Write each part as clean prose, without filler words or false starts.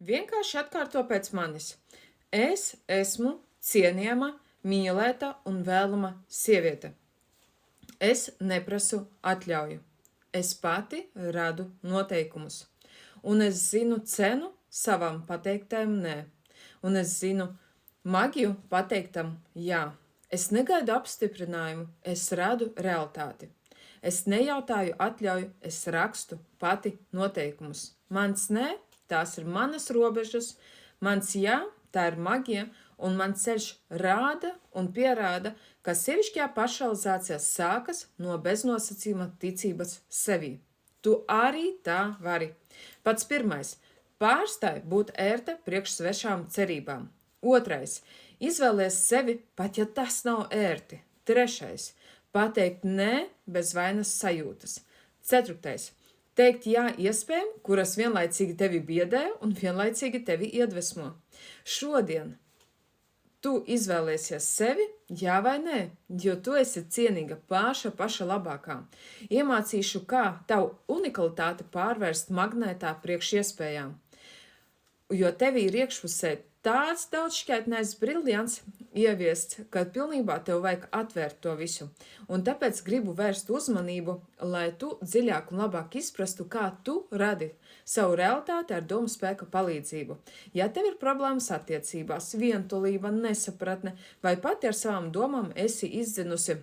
Vienkārši atkārto pēc manis. Es esmu cienījama, mīlēta un vēlama sieviete. Es neprasu atļauju. Es pati radu noteikumus. Un es zinu cenu savam pateiktajam nē. Un es zinu maģiju pateiktam jā. Es negaidu apstiprinājumu, es radu realitāti. Es nejautāju atļauju, es rakstu pati noteikumus. Mans nē, tās ir manas robežas, mans jā, tā ir maģija, un mans ceļš rāda un pierāda, ka sievišķajā pašrealizācijā sākas no beznosacījuma ticības sevī. Tu arī tā vari. Pats pirmais – pārstāj būt ērta priekš svešām cerībām. Otrais – izvēlies sevi, pat ja tas nav ērti. Trešais – pateikt nē bez vainas sajūtas. Ceturtais – teikt jā iespējām, kuras vienlaicīgi tevi biedē un vienlaicīgi tevi iedvesmo. Šodien tu izvēlēsies sevi, jā vai nē, jo tu esi cienīga paša labākā. Iemācīšu, kā tavu unikalitāti pārvērst magnētā priekš iespējām. Jo tevī ir iekšpusē tāds daudzšķaitnais briljants ieviests, ka pilnībā tev vajag atvērt to visu. Un tāpēc gribu vērst uzmanību, lai tu dziļāk un labāk izprastu, kā tu radi savu realitāti ar domu spēka palīdzību. Ja tev ir problēmas attiecībās, vientulība, nesapratne, vai pati ar savām domām esi izdzinusi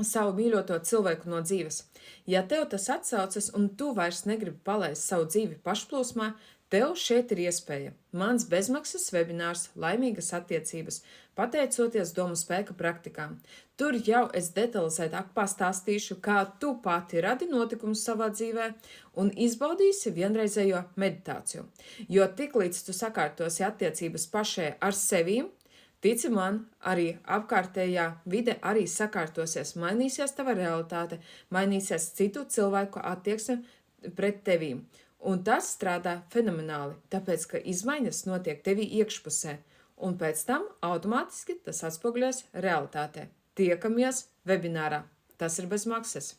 savu mīļoto cilvēku no dzīves. Ja tev tas atsaucas un tu vairs negribi palaist savu dzīvi pašplūsmā, tev šeit ir iespēja. Mans bezmaksas webinārs Laimīgas attiecības, pateicoties domu spēka praktikām. Tur jau es detalizētāk pastāstīšu, kā tu pati radi notikumus savā dzīvē un izbaudīsi vienreizējo meditāciju. Jo tiklīdz tu sakārtosi attiecības pašai ar sevīm, tici man, arī apkārtējā vide arī sakārtosies, mainīsies tava realitāte, mainīsies citu cilvēku attieksme pret tevīm. Un tas strādā fenomenāli, tāpēc, ka izmaiņas notiek tevī iekšpusē, un pēc tam automātiski tas atspoguļos realitātē. Tiekamies webinārā. Tas ir bez maksas.